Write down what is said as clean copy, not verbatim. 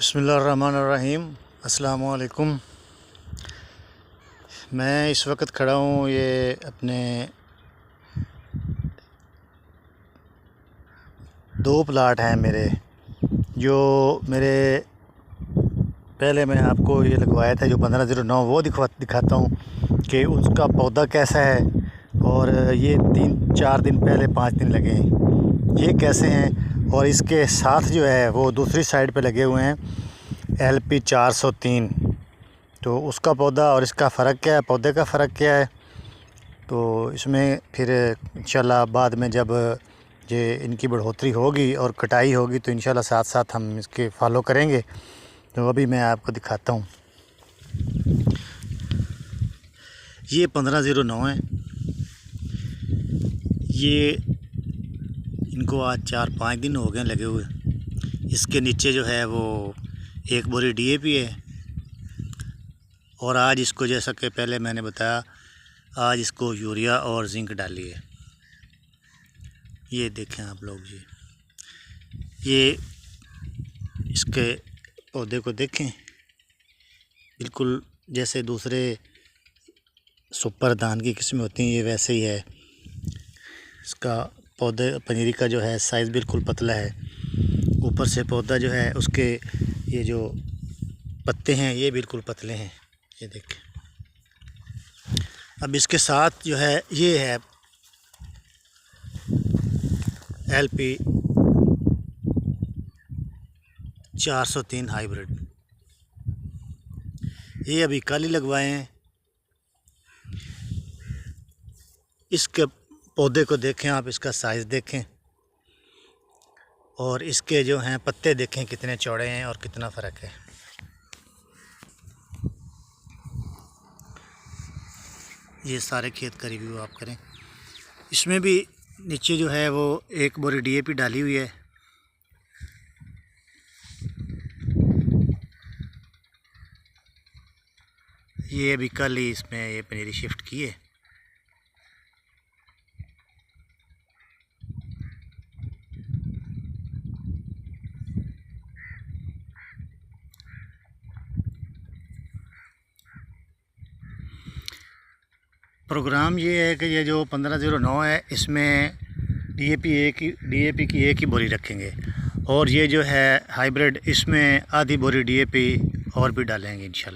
बिस्मिल्लाहिर्रहमानिर्रहीम। अस्सलामुअलैकुम। मैं इस वक्त खड़ा हूँ ये अपने 2 प्लाट हैं मेरे, जो मेरे पहले मैं आपको ये लगवाया था जो 1509, वो दिखाता हूँ कि उसका पौधा कैसा है। और ये 3-4 दिन पहले 5 दिन लगे हैं, ये कैसे हैं। और इसके साथ जो है वो दूसरी साइड पे लगे हुए हैं LP 403। तो उसका पौधा और इसका फ़र्क क्या है, पौधे का फ़र्क क्या है, तो इसमें फिर इंशाल्लाह बाद में जब ये इनकी बढ़ोतरी होगी और कटाई होगी तो इंशाल्लाह साथ साथ हम इसके फॉलो करेंगे। तो अभी मैं आपको दिखाता हूँ। ये 1509 है। ये इनको आज 4-5 दिन हो गए लगे हुए। इसके नीचे जो है वो 1 बोरी DAP है। और आज इसको, जैसा कि पहले मैंने बताया, आज इसको यूरिया और जिंक डाली है। ये देखें आप लोग जी, ये इसके पौधे को देखें, बिल्कुल जैसे दूसरे सुपर धान की किस्में होती हैं, ये वैसे ही है। इसका पौधे पनीरी का जो है साइज़ बिल्कुल पतला है। ऊपर से पौधा जो है उसके ये जो पत्ते हैं ये बिल्कुल पतले हैं, ये देखें। अब इसके साथ जो है ये है LP 403 हाइब्रिड। ये अभी कल ही लगवाए हैं। इसके पौधे को देखें आप, इसका साइज़ देखें और इसके जो हैं पत्ते देखें कितने चौड़े हैं और कितना फ़र्क है। ये सारे खेत का रिव्यू आप करें। इसमें भी नीचे जो है वो 1 बोरी DAP डाली हुई है। ये अभी कल ही इसमें ये पनीरी शिफ्ट की है। प्रोग्राम ये है कि ये जो 1509 है इसमें DAP की एक ही बोरी रखेंगे, और ये जो है हाइब्रिड इसमें आधी बोरी DAP और भी डालेंगे इंशाल्लाह।